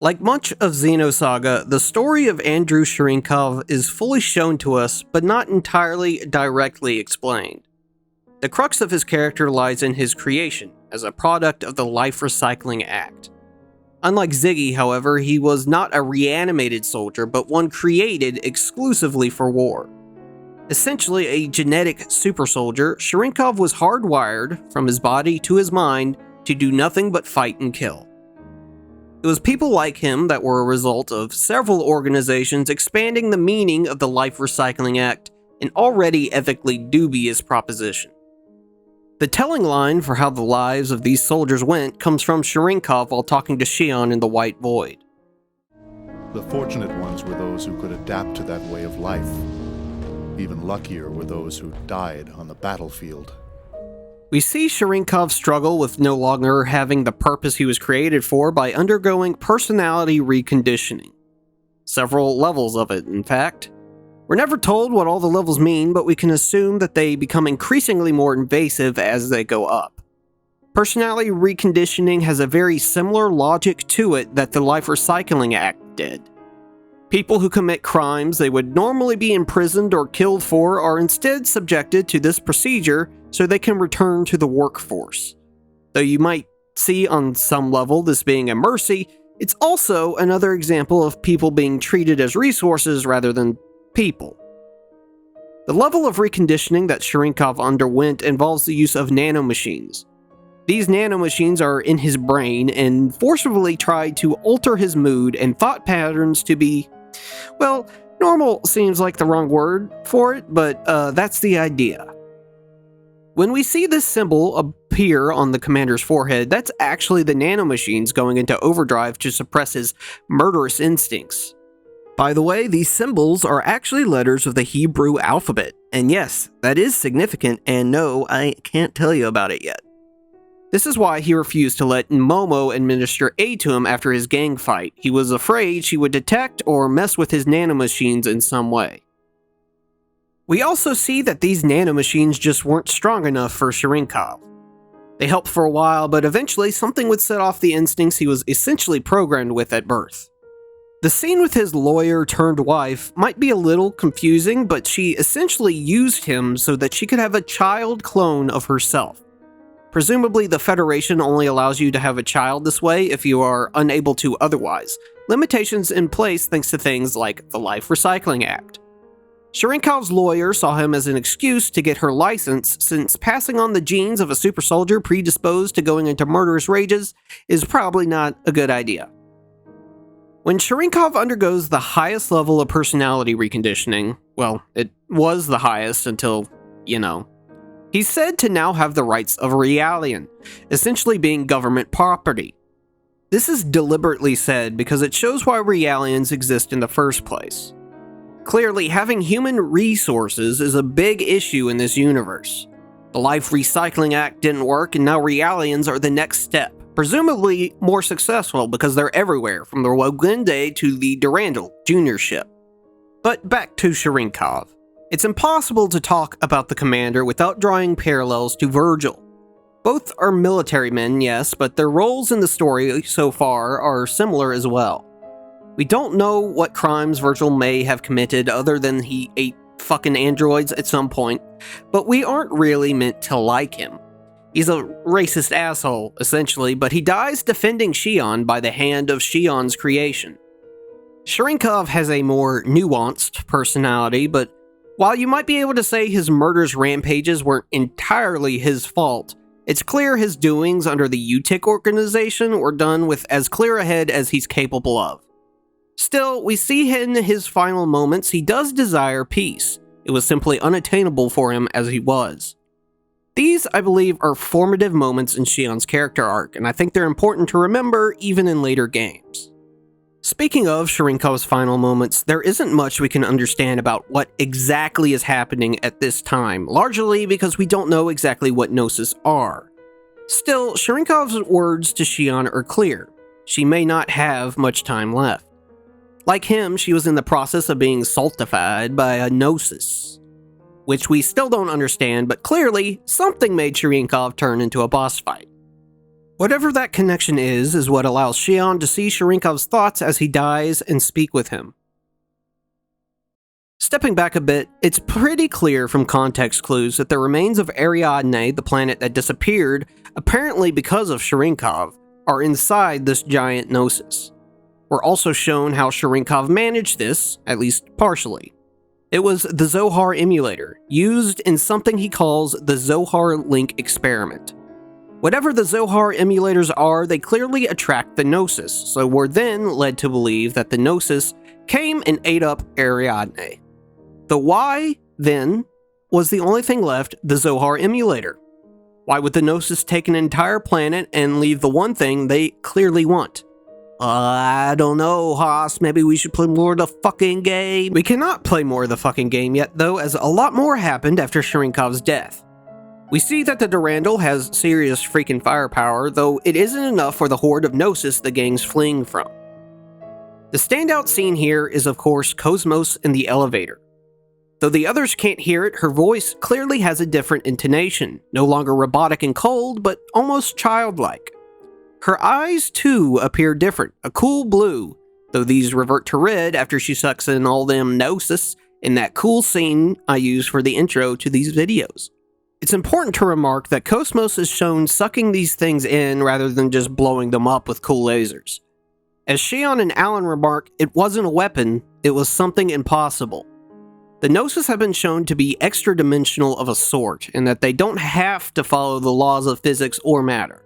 Like much of Xenosaga, the story of Andrew Shurinkov is fully shown to us, but not entirely directly explained. The crux of his character lies in his creation, as a product of the Life Recycling Act. Unlike Ziggy, however, he was not a reanimated soldier, but one created exclusively for war. Essentially a genetic super soldier, Shurinkov was hardwired, from his body to his mind, to do nothing but fight and kill. It was people like him that were a result of several organizations expanding the meaning of the Life Recycling Act, an already ethically dubious proposition. The telling line for how the lives of these soldiers went comes from Shurinkov while talking to Shion in the White Void. The fortunate ones were those who could adapt to that way of life. Even luckier were those who died on the battlefield. We see Shurinkov struggle with no longer having the purpose he was created for by undergoing personality reconditioning. Several levels of it, in fact. We're never told what all the levels mean, but we can assume that they become increasingly more invasive as they go up. Personality reconditioning has a very similar logic to it that the Life Recycling Act did. People who commit crimes they would normally be imprisoned or killed for are instead subjected to this procedure so they can return to the workforce. Though you might see on some level this being a mercy, it's also another example of people being treated as resources rather than people. The level of reconditioning that Shurinkov underwent involves the use of nanomachines. These nanomachines are in his brain and forcibly try to alter his mood and thought patterns to be, well, normal seems like the wrong word for it, but that's the idea. When we see this symbol appear on the commander's forehead, that's actually the nanomachines going into overdrive to suppress his murderous instincts. By the way, these symbols are actually letters of the Hebrew alphabet, and yes, that is significant, and no, I can't tell you about it yet. This is why he refused to let Momo administer aid to him after his gang fight. He was afraid she would detect or mess with his nanomachines in some way. We also see that these nanomachines just weren't strong enough for Shurinkov. They helped for a while, but eventually something would set off the instincts he was essentially programmed with at birth. The scene with his lawyer-turned-wife might be a little confusing, but she essentially used him so that she could have a child clone of herself. Presumably, the Federation only allows you to have a child this way if you are unable to otherwise. Limitations in place thanks to things like the Life Recycling Act. Shurinkov's lawyer saw him as an excuse to get her license, since passing on the genes of a super soldier predisposed to going into murderous rages is probably not a good idea. When Shurinkov undergoes the highest level of personality reconditioning, well, it was the highest until, he's said to now have the rights of a Realian, essentially being government property. This is deliberately said because it shows why Realians exist in the first place. Clearly, having human resources is a big issue in this universe. The Life Recycling Act didn't work, and now Realians are the next step. Presumably more successful because they're everywhere, from the Wogende to the Durandal Jr. ship. But back to Shurinkov. It's impossible to talk about the commander without drawing parallels to Virgil. Both are military men, yes, but their roles in the story so far are similar as well. We don't know what crimes Virgil may have committed other than he ate fucking androids at some point, but we aren't really meant to like him. He's a racist asshole, essentially, but he dies defending Shion by the hand of Shion's creation. Shurinkov has a more nuanced personality, but while you might be able to say his murderous rampages weren't entirely his fault, it's clear his doings under the UTIC organization were done with as clear a head as he's capable of. Still, we see in his final moments he does desire peace. It was simply unattainable for him as he was. These, I believe, are formative moments in Shion's character arc, and I think they're important to remember even in later games. Speaking of Shurinkov's final moments, there isn't much we can understand about what exactly is happening at this time, largely because we don't know exactly what Gnosis are. Still, Shurinkov's words to Shion are clear. She may not have much time left. Like him, she was in the process of being saltified by a Gnosis, which we still don't understand, but clearly, something made Shurinkov turn into a boss fight. Whatever that connection is what allows Shion to see Sharinkov's thoughts as he dies and speak with him. Stepping back a bit, it's pretty clear from context clues that the remains of Ariadne, the planet that disappeared, apparently because of Sharinkov, are inside this giant Gnosis. We're also shown how Sharinkov managed this, at least partially. It was the Zohar emulator, used in something he calls the Zohar Link experiment. Whatever the Zohar emulators are, they clearly attract the Gnosis, so we're then led to believe that the Gnosis came and ate up Ariadne. The why, then, was the only thing left, the Zohar emulator. Why would the Gnosis take an entire planet and leave the one thing they clearly want? I don't know, Haas, maybe we should play more of the fucking game. We cannot play more of the fucking game yet, though, as a lot more happened after Sharinkov's death. We see that the Durandal has serious freaking firepower, though it isn't enough for the horde of Gnosis the gang's fleeing from. The standout scene here is, of course, Cosmos in the elevator. Though the others can't hear it, her voice clearly has a different intonation, no longer robotic and cold, but almost childlike. Her eyes, too, appear different, a cool blue, though these revert to red after she sucks in all them Gnosis in that cool scene I use for the intro to these videos. It's important to remark that Cosmos is shown sucking these things in rather than just blowing them up with cool lasers. As Shion and Alan remark, it wasn't a weapon, it was something impossible. The Gnosis have been shown to be extra-dimensional of a sort, in that they don't have to follow the laws of physics or matter.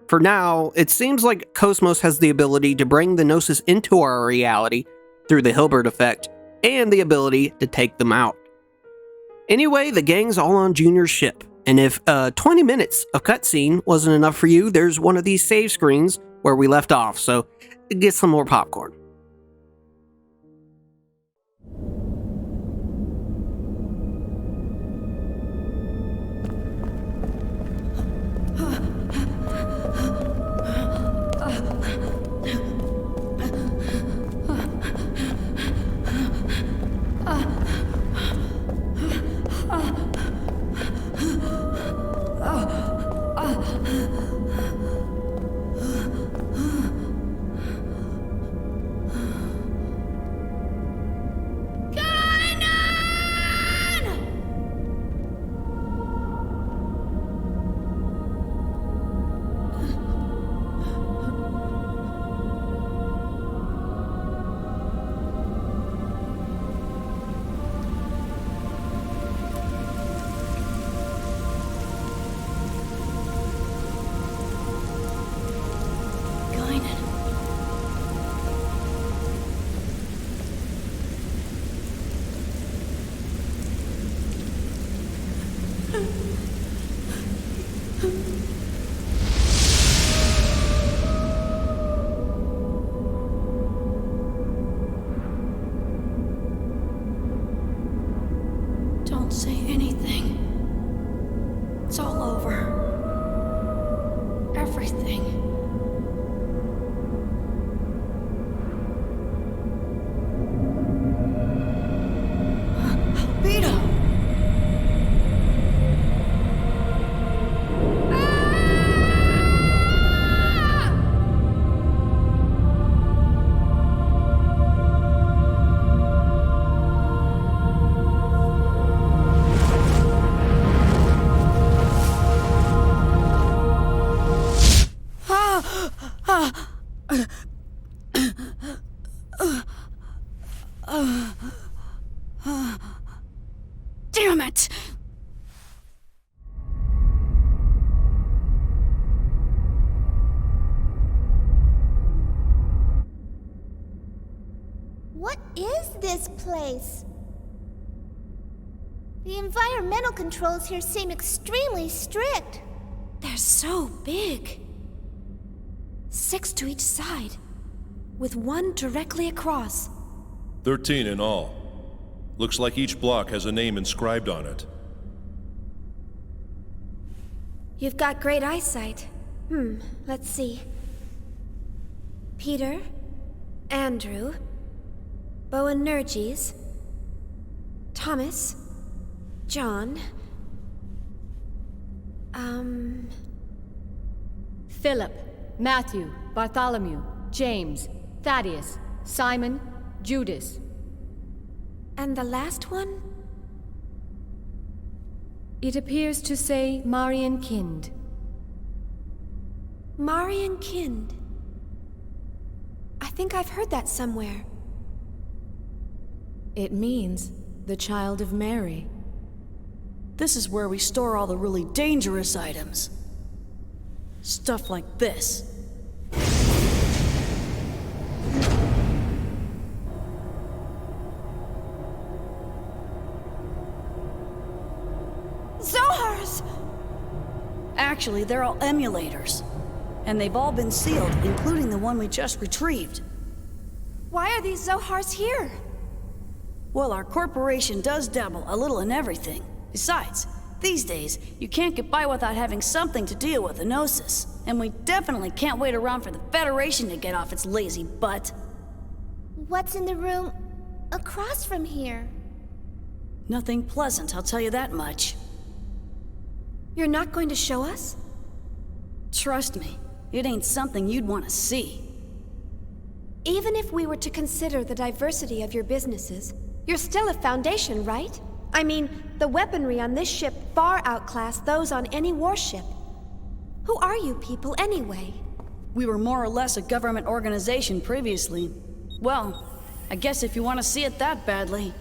For now, it seems like Cosmos has the ability to bring the Gnosis into our reality through the Hilbert effect, and the ability to take them out. Anyway, the gang's all on Junior's ship, and if 20 minutes of cutscene wasn't enough for you, there's one of these save screens where we left off, so get some more popcorn. Don't say anything. It's all over. Everything. Vito! Damn it! What is this place? The environmental controls here seem extremely strict. They're so big. 6 to each side, with one directly across. 13 in all. Looks like each block has a name inscribed on it. You've got great eyesight. Let's see. Peter, Andrew, Boanerges, Thomas, John, Philip, Matthew, Bartholomew, James, Thaddeus, Simon, Judas. And the last one? It appears to say Marian Kind. Marian Kind. I think I've heard that somewhere. It means the child of Mary. This is where we store all the really dangerous items. Stuff like this. Zohars! Actually, they're all emulators. And they've all been sealed, including the one we just retrieved. Why are these Zohars here? Well, our corporation does dabble a little in everything. Besides, these days, you can't get by without having something to deal with the Gnosis. And we definitely can't wait around for the Federation to get off its lazy butt. What's in the room across from here? Nothing pleasant, I'll tell you that much. You're not going to show us? Trust me, it ain't something you'd want to see. Even if we were to consider the diversity of your businesses, you're still a Foundation, right? I mean, the weaponry on this ship far outclass those on any warship. Who are you people, anyway? We were more or less a government organization previously. Well, I guess if you want to see it that badly.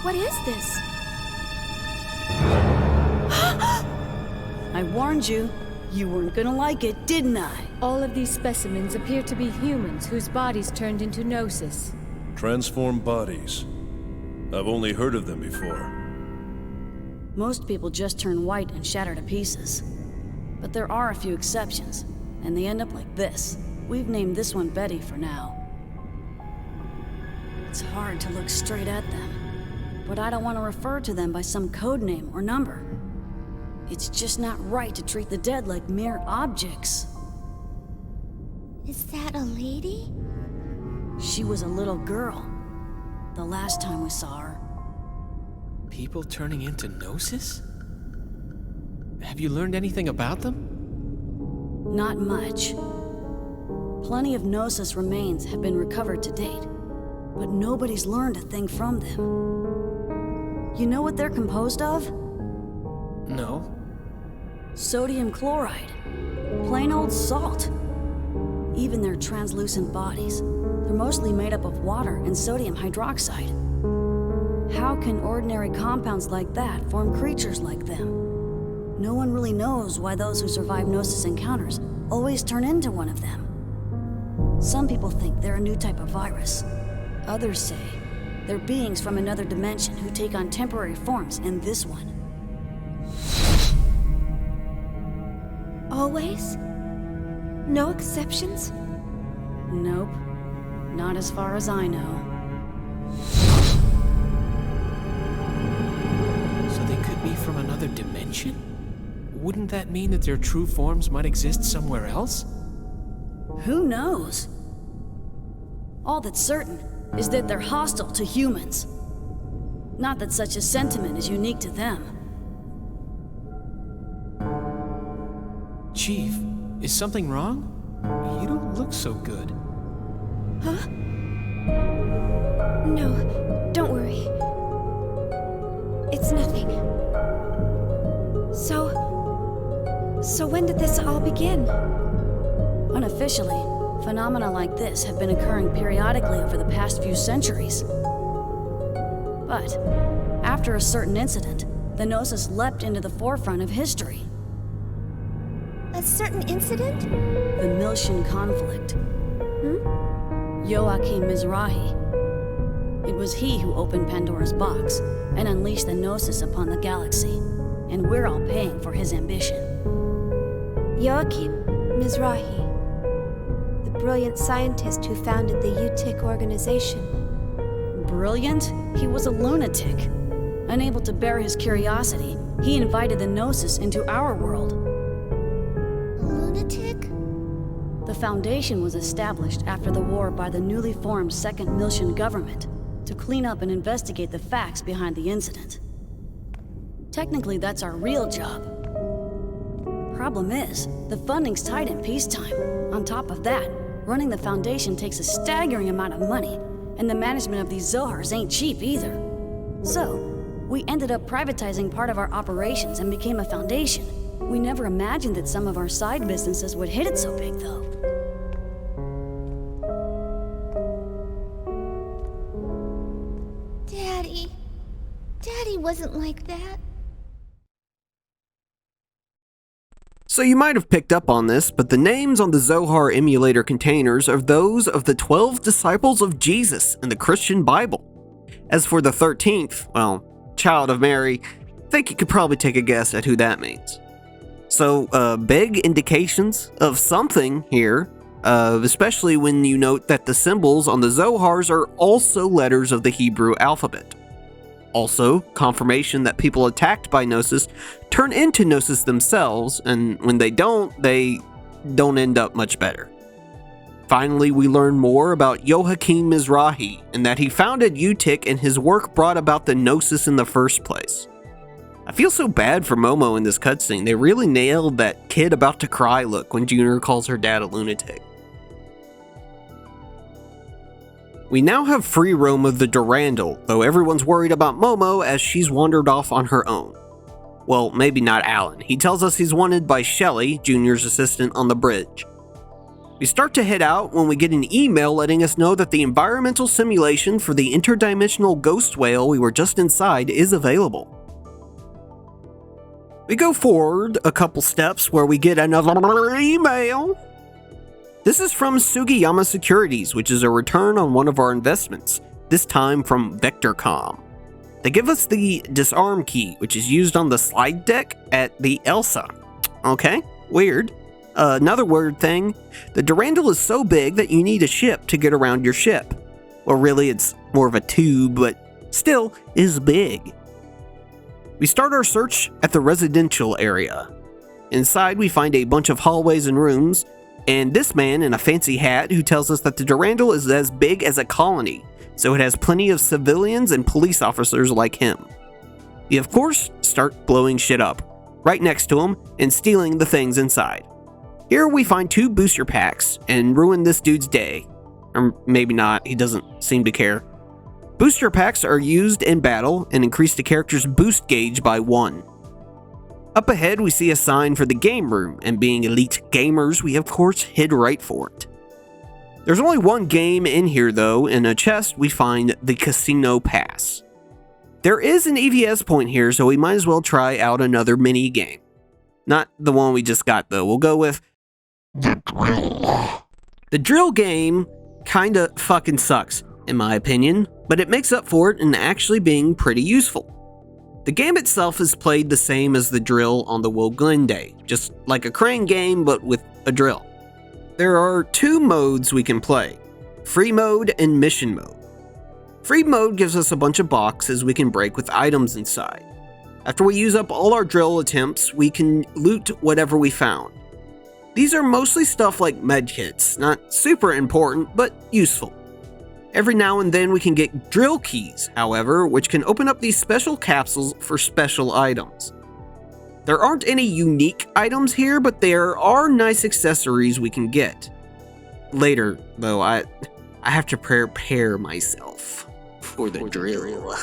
What is this? I warned you. You weren't gonna like it, didn't I? All of these specimens appear to be humans whose bodies turned into Gnosis. Transformed bodies. I've only heard of them before. Most people just turn white and shatter to pieces. But there are a few exceptions, and they end up like this. We've named this one Betty for now. It's hard to look straight at them, but I don't want to refer to them by some code name or number. It's just not right to treat the dead like mere objects. Is that a lady? She was a little girl, the last time we saw her. People turning into Gnosis? Have you learned anything about them? Not much. Plenty of Gnosis remains have been recovered to date, but nobody's learned a thing from them. You know what they're composed of? No. Sodium chloride. Plain old salt. Even their translucent bodies, they're mostly made up of water and sodium hydroxide. How can ordinary compounds like that form creatures like them? No one really knows why those who survive Gnosis encounters always turn into one of them. Some people think they're a new type of virus. Others say they're beings from another dimension who take on temporary forms in this one. Always? No exceptions? Nope. Not as far as I know. So they could be from another dimension? Wouldn't that mean that their true forms might exist somewhere else? Who knows? All that's certain is that they're hostile to humans. Not that such a sentiment is unique to them. Chief, is something wrong? You don't look so good. Huh? No, don't worry. It's nothing. So when did this all begin? Unofficially, phenomena like this have been occurring periodically over the past few centuries. But after a certain incident, the Gnosis leapt into the forefront of history. A certain incident? The Miltian conflict. Joachim Mizrahi. It was he who opened Pandora's box and unleashed the Gnosis upon the galaxy, and we're all paying for his ambition. Joachim Mizrahi, the brilliant scientist who founded the UTIC organization. Brilliant? He was a lunatic. Unable to bear his curiosity, he invited the Gnosis into our world. Lunatic? The Foundation was established after the war by the newly formed Second Miltian government to clean up and investigate the facts behind the incident. Technically, that's our real job. Problem is, the funding's tight in peacetime. On top of that, running the Foundation takes a staggering amount of money, and the management of these Zohars ain't cheap either. So, we ended up privatizing part of our operations and became a foundation. We never imagined that some of our side businesses would hit it so big, though. Daddy wasn't like that. So you might have picked up on this, but the names on the Zohar emulator containers are those of the 12 disciples of Jesus in the Christian Bible. As for the 13th, well, Child of Mary, I think you could probably take a guess at who that means. So, big indications of something here, especially when you note that the symbols on the Zohars are also letters of the Hebrew alphabet. Also, confirmation that people attacked by Gnosis turn into Gnosis themselves, and when they don't end up much better. Finally, we learn more about Joachim Mizrahi, and that he founded UTIC and his work brought about the Gnosis in the first place. I feel so bad for Momo in this cutscene. They really nailed that kid about to cry look when Junior calls her dad a lunatic. We now have free roam of the Durandal, though everyone's worried about Momo as she's wandered off on her own. Well, maybe not Alan. He tells us he's wanted by Shelly, Junior's assistant, on the bridge. We start to head out when we get an email letting us know that the environmental simulation for the interdimensional ghost whale we were just inside is available. We go forward a couple steps where we get another email. This is from Sugiyama Securities, which is a return on one of our investments, this time from Vectorcom. They give us the disarm key, which is used on the slide deck at the Elsa. Okay, weird. Another weird thing, the Durandal is so big that you need a ship to get around your ship. Well, really, it's more of a tube, but still is big. We start our search at the residential area. Inside, we find a bunch of hallways and rooms, and this man in a fancy hat who tells us that the Durandal is as big as a colony, so it has plenty of civilians and police officers like him. We of course start blowing shit up, right next to him, and stealing the things inside. Here we find 2 booster packs and ruin this dude's day. Or maybe not, he doesn't seem to care. Booster packs are used in battle and increase the character's boost gauge by 1. Up ahead, we see a sign for the game room, and being elite gamers, we of course head right for it. There's only one game in here though. In a chest, we find the Casino Pass. There is an EVS point here, so we might as well try out another mini game. Not the one we just got though, we'll go with the drill. The drill game kinda fucking sucks, in my opinion, but it makes up for it in actually being pretty useful. The game itself is played the same as the drill on the Woglinde, just like a crane game but with a drill. There are 2 modes we can play, free mode and mission mode. Free mode gives us a bunch of boxes we can break with items inside. After we use up all our drill attempts, we can loot whatever we found. These are mostly stuff like medkits, not super important, but useful. Every now and then we can get drill keys, however, which can open up these special capsules for special items. There aren't any unique items here, but there are nice accessories we can get. Later, though, I have to prepare myself for the drill.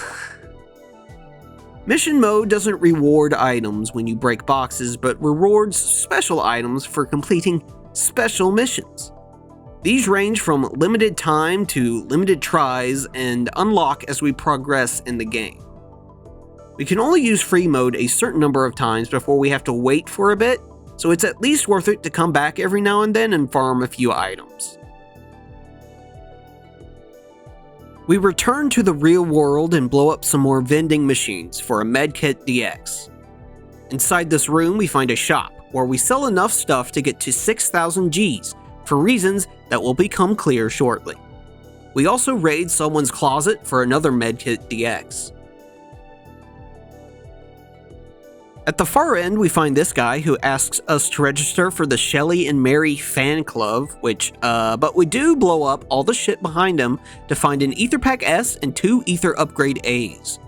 Mission mode doesn't reward items when you break boxes, but rewards special items for completing special missions. These range from limited time to limited tries and unlock as we progress in the game. We can only use free mode a certain number of times before we have to wait for a bit, so it's at least worth it to come back every now and then and farm a few items. We return to the real world and blow up some more vending machines for a medkit DX. Inside this room we find a shop where we sell enough stuff to get to 6,000 Gs, for reasons that will become clear shortly. We also raid someone's closet for another medkit DX. At the far end, we find this guy who asks us to register for the Shelley and Mary fan club, but we do blow up all the shit behind him to find an Ether Pack S and 2 Ether Upgrade A's.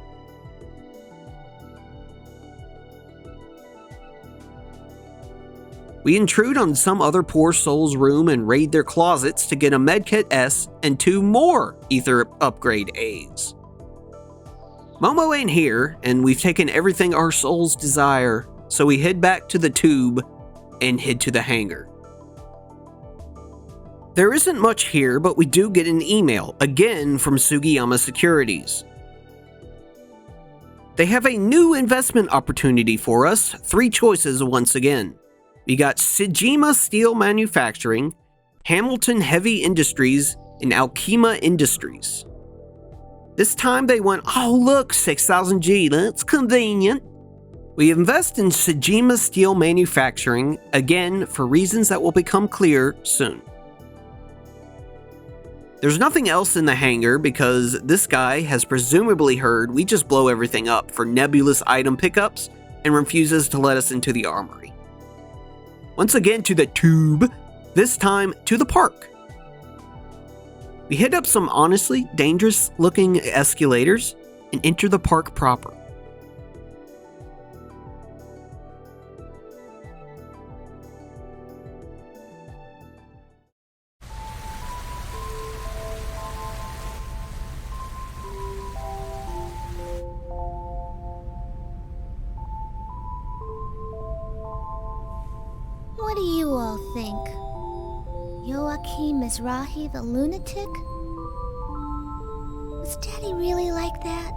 We intrude on some other poor soul's room and raid their closets to get a Medkit S and 2 more Ether Upgrade A's. Momo ain't here, and we've taken everything our souls desire, so we head back to the tube and head to the hangar. There isn't much here, but we do get an email, again from Sugiyama Securities. They have a new investment opportunity for us, 3 choices once again. We got Sejima Steel Manufacturing, Hamilton Heavy Industries, and Alkema Industries. This time they went, oh look, 6,000 G, that's convenient. We invest in Sejima Steel Manufacturing, again for reasons that will become clear soon. There's nothing else in the hangar because this guy has presumably heard we just blow everything up for nebulous item pickups and refuses to let us into the armory. Once again to the tube, this time to the park. We hit up some honestly dangerous looking escalators and enter the park proper. What do you all think? Joachim Mizrahi the lunatic? Was Daddy really like that?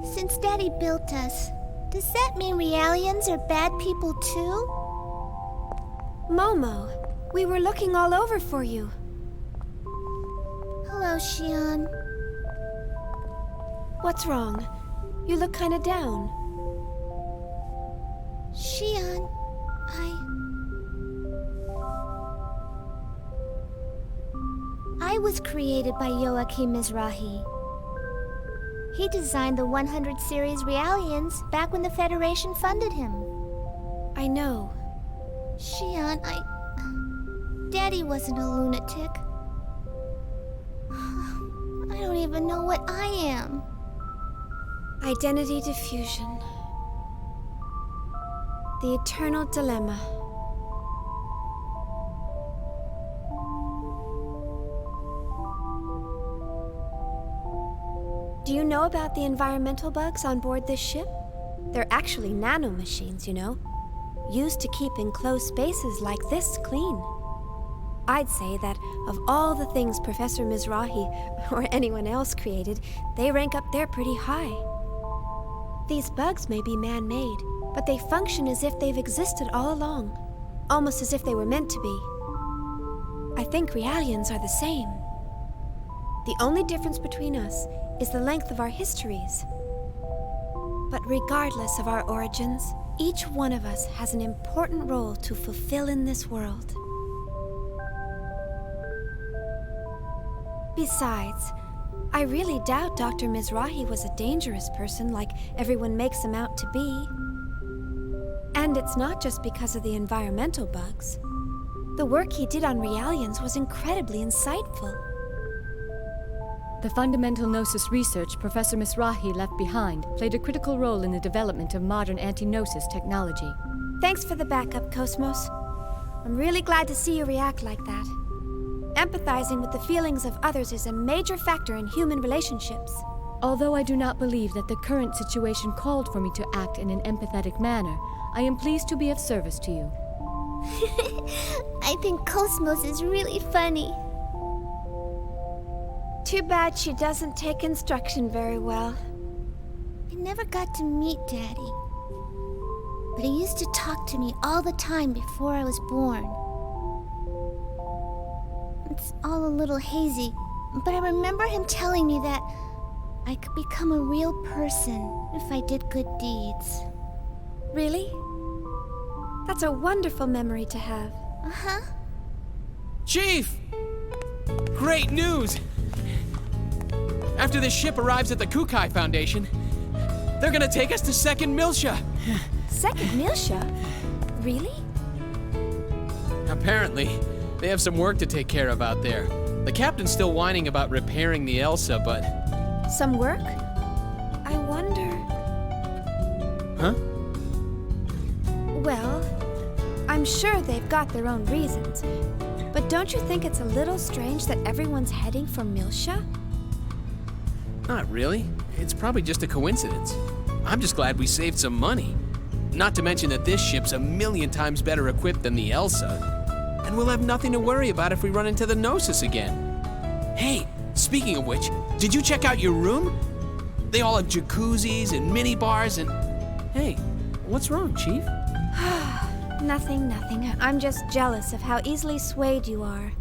Since Daddy built us, does that mean Realians are bad people too? Momo, we were looking all over for you. Hello, Shion. What's wrong? You look kinda down. Shion, I was created by Joachim Mizrahi. He designed the 100 series Realians back when the Federation funded him. I know. Shion, Daddy wasn't a lunatic. I don't even know what I am. Identity diffusion. The eternal dilemma. Do you know about the environmental bugs on board this ship? They're actually nanomachines, you know, used to keep enclosed spaces like this clean. I'd say that of all the things Professor Mizrahi or anyone else created, they rank up there pretty high. These bugs may be man-made, but they function as if they've existed all along, almost as if they were meant to be. I think Realians are the same. The only difference between us is the length of our histories. But regardless of our origins, each one of us has an important role to fulfill in this world. Besides, I really doubt Dr. Mizrahi was a dangerous person like everyone makes him out to be. And it's not just because of the environmental bugs. The work he did on Realians was incredibly insightful. The fundamental Gnosis research Professor Mizrahi left behind played a critical role in the development of modern anti-Gnosis technology. Thanks for the backup, Cosmos. I'm really glad to see you react like that. Empathizing with the feelings of others is a major factor in human relationships. Although I do not believe that the current situation called for me to act in an empathetic manner, I am pleased to be of service to you. I think Cosmos is really funny. Too bad she doesn't take instruction very well. I never got to meet Daddy, but he used to talk to me all the time before I was born. It's all a little hazy, but I remember him telling me that I could become a real person if I did good deeds. Really? That's a wonderful memory to have. Uh-huh. Chief! Great news! After this ship arrives at the Kukai Foundation, They're gonna take us to Second Milsha! Second Milsha? Really? Apparently. They have some work to take care of out there. The captain's still whining about repairing the Elsa, but... Some work? I wonder... Huh? Well, I'm sure they've got their own reasons. But don't you think it's a little strange that everyone's heading for Milsha? Not really. It's probably just a coincidence. I'm just glad we saved some money. Not to mention that this ship's 1,000,000 times better equipped than the Elsa. And we'll have nothing to worry about if we run into the Gnosis again. Hey, speaking of which, did you check out your room? They all have jacuzzis and mini bars and... Hey, what's wrong, Chief? Nothing. I'm just jealous of how easily swayed you are.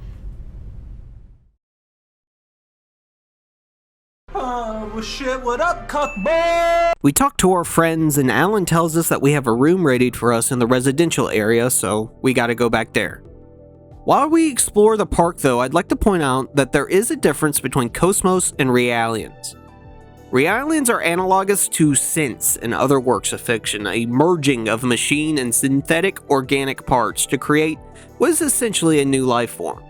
Oh, shit, what up, cuckboy? We talk to our friends, and Alan tells us that we have a room readied for us in the residential area, so we gotta go back there. While we explore the park, though, I'd like to point out that there is a difference between Cosmos and Realians. Realians are analogous to synths and other works of fiction, a merging of machine and synthetic organic parts to create what is essentially a new life form.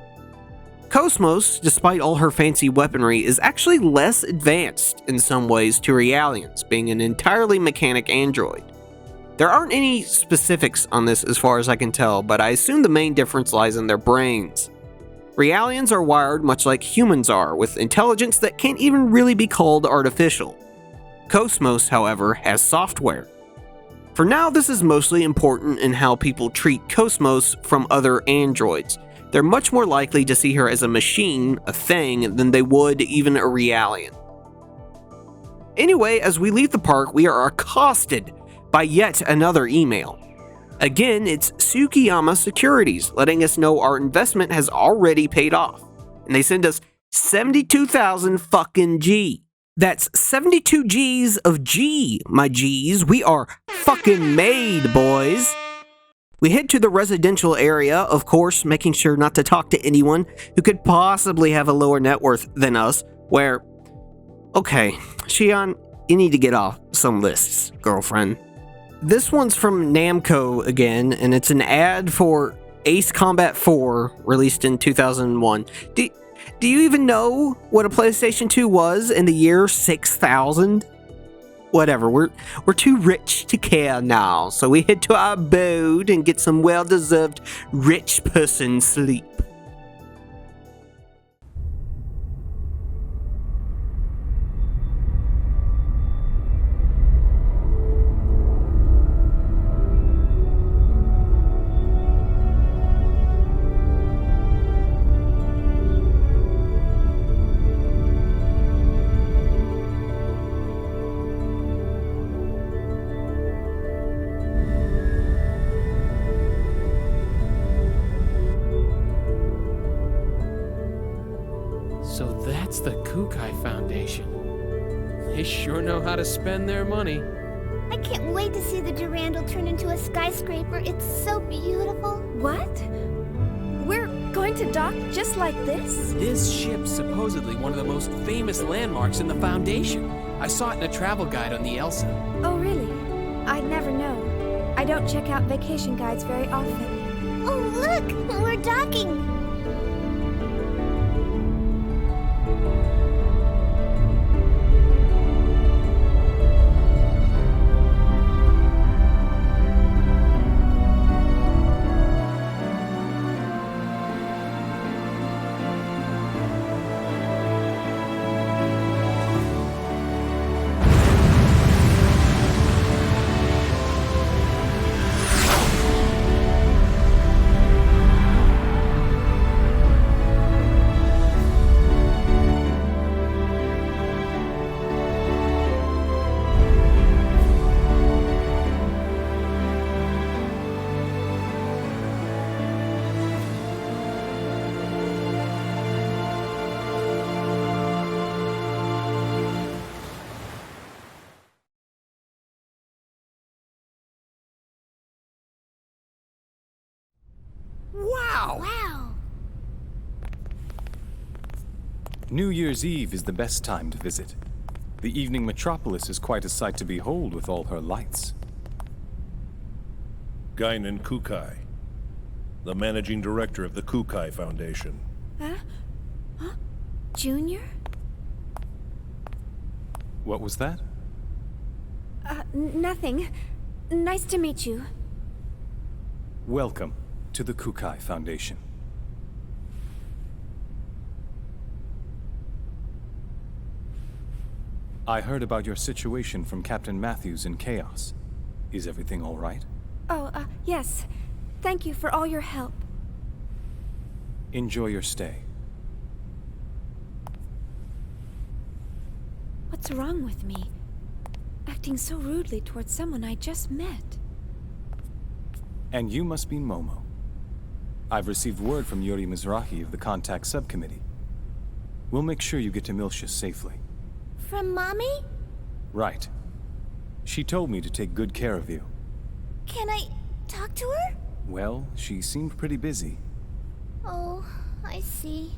Cosmos, despite all her fancy weaponry, is actually less advanced in some ways to Realians, being an entirely mechanic android. There aren't any specifics on this as far as I can tell, but I assume the main difference lies in their brains. Realians are wired much like humans are, with intelligence that can't even really be called artificial. Cosmos, however, has software. For now, this is mostly important in how people treat Cosmos from other androids. They're much more likely to see her as a machine, a thing, than they would even a Realian. Anyway, as we leave the park, we are accosted by yet another email. Again, it's Tsukiyama Securities letting us know our investment has already paid off. And they send us 72,000 fucking G. That's 72 G's of G, my G's. We are fucking made, boys. We head to the residential area, of course, making sure not to talk to anyone who could possibly have a lower net worth than us, where... Okay, Shion, you need to get off some lists, girlfriend. This one's from Namco again, and it's an ad for Ace Combat 4, released in 2001. Do you even know what a PlayStation 2 was in the year 6000? Whatever, we're too rich to care now, so we head to our abode and get some well-deserved rich person sleep. So that's the Kukai Foundation. They sure know how to spend their money. I can't wait to see the Durandal turn into a skyscraper. It's so beautiful. What? We're going to dock just like this? This ship's supposedly one of the most famous landmarks in the Foundation. I saw it in a travel guide on the Elsa. Oh, really? I'd never know. I don't check out vacation guides very often. Oh, look! We're docking! Wow! New Year's Eve is the best time to visit. The evening metropolis is quite a sight to behold with all her lights. Guinan Kukai, the managing director of the Kukai Foundation. Huh? Junior? What was that? Nothing. Nice to meet you. Welcome to the Kukai Foundation. I heard about your situation from Captain Matthews in Chaos. Is everything all right? Oh, yes. Thank you for all your help. Enjoy your stay. What's wrong with me? Acting so rudely towards someone I just met. And you must be Momo. I've received word from Yuri Mizrahi of the Contact Subcommittee. We'll make sure you get to Miltia safely. From Mommy? Right. She told me to take good care of you. Can I talk to her? Well, she seemed pretty busy. Oh, I see.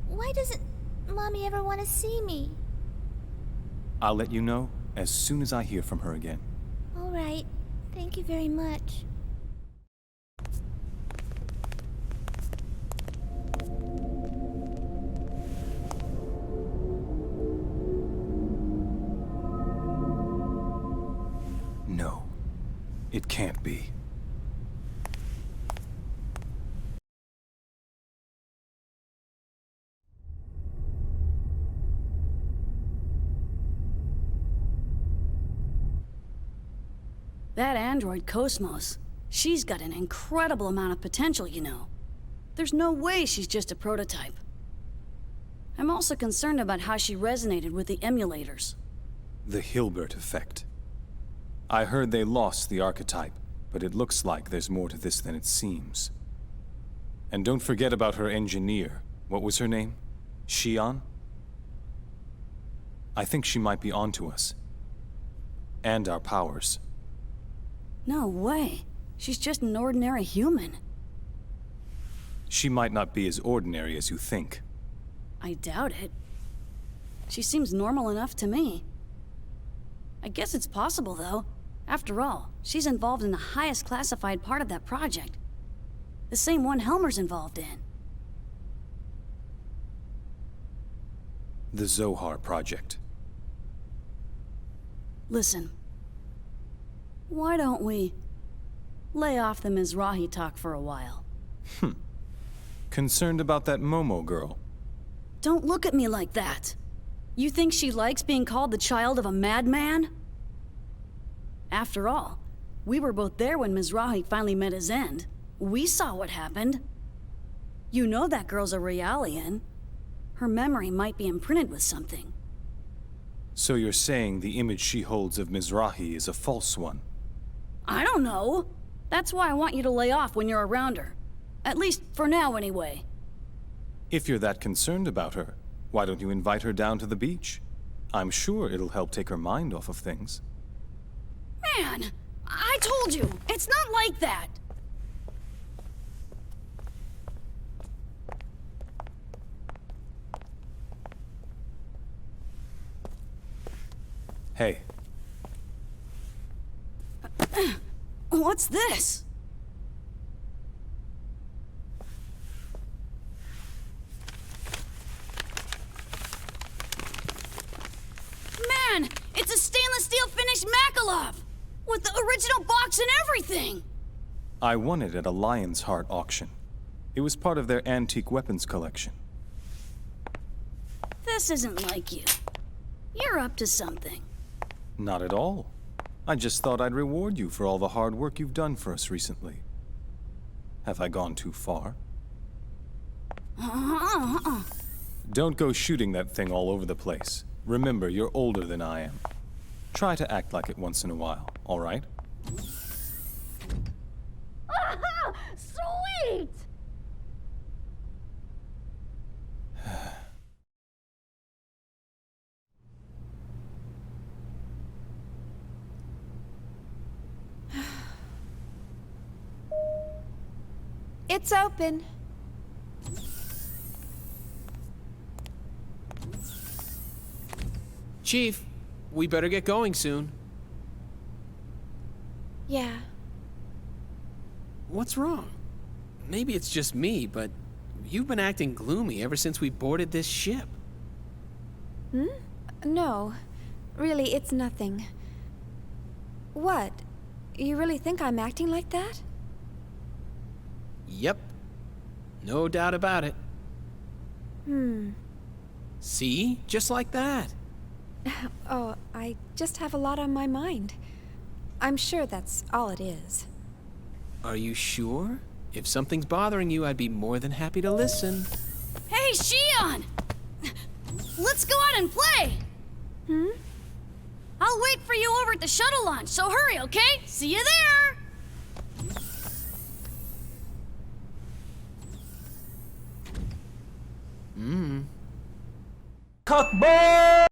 Why doesn't Mommy ever want to see me? I'll let you know as soon as I hear from her again. All right. Thank you very much. No, it can't be. That android, Cosmos, she's got an incredible amount of potential, you know. There's no way she's just a prototype. I'm also concerned about how she resonated with the emulators. The Hilbert effect. I heard they lost the archetype, but it looks like there's more to this than it seems. And don't forget about her engineer. What was her name? Shion? I think she might be onto us. And our powers. No way. She's just an ordinary human. She might not be as ordinary as you think. I doubt it. She seems normal enough to me. I guess it's possible, though. After all, she's involved in the highest classified part of that project. The same one Helmer's involved in. The Zohar Project. Listen. Why don't we lay off the Mizrahi talk for a while? Concerned about that Momo girl? Don't look at me like that. You think she likes being called the child of a madman? After all, we were both there when Mizrahi finally met his end. We saw what happened. You know that girl's a Realian. Her memory might be imprinted with something. So you're saying the image she holds of Mizrahi is a false one? I don't know. That's why I want you to lay off when you're around her. At least for now, anyway. If you're that concerned about her, why don't you invite her down to the beach? I'm sure it'll help take her mind off of things. Man, I told you, it's not like that. Hey. What's this? Man, it's a stainless steel finished Makalov! With the original box and everything! I won it at a Lion's Heart auction. It was part of their antique weapons collection. This isn't like you. You're up to something. Not at all. I just thought I'd reward you for all the hard work you've done for us recently. Have I gone too far? Don't go shooting that thing all over the place. Remember, you're older than I am. Try to act like it once in a while, all right? Sweet! It's open. Chief, we better get going soon. Yeah. What's wrong? Maybe it's just me, but you've been acting gloomy ever since we boarded this ship. No. Really, it's nothing. What? You really think I'm acting like that? Yep. No doubt about it. See? Just like that. Oh, I just have a lot on my mind. I'm sure that's all it is. Are you sure? If something's bothering you, I'd be more than happy to listen. Hey, Shion! Let's go out and play! I'll wait for you over at the shuttle launch, so hurry, okay? See you there! Cockball!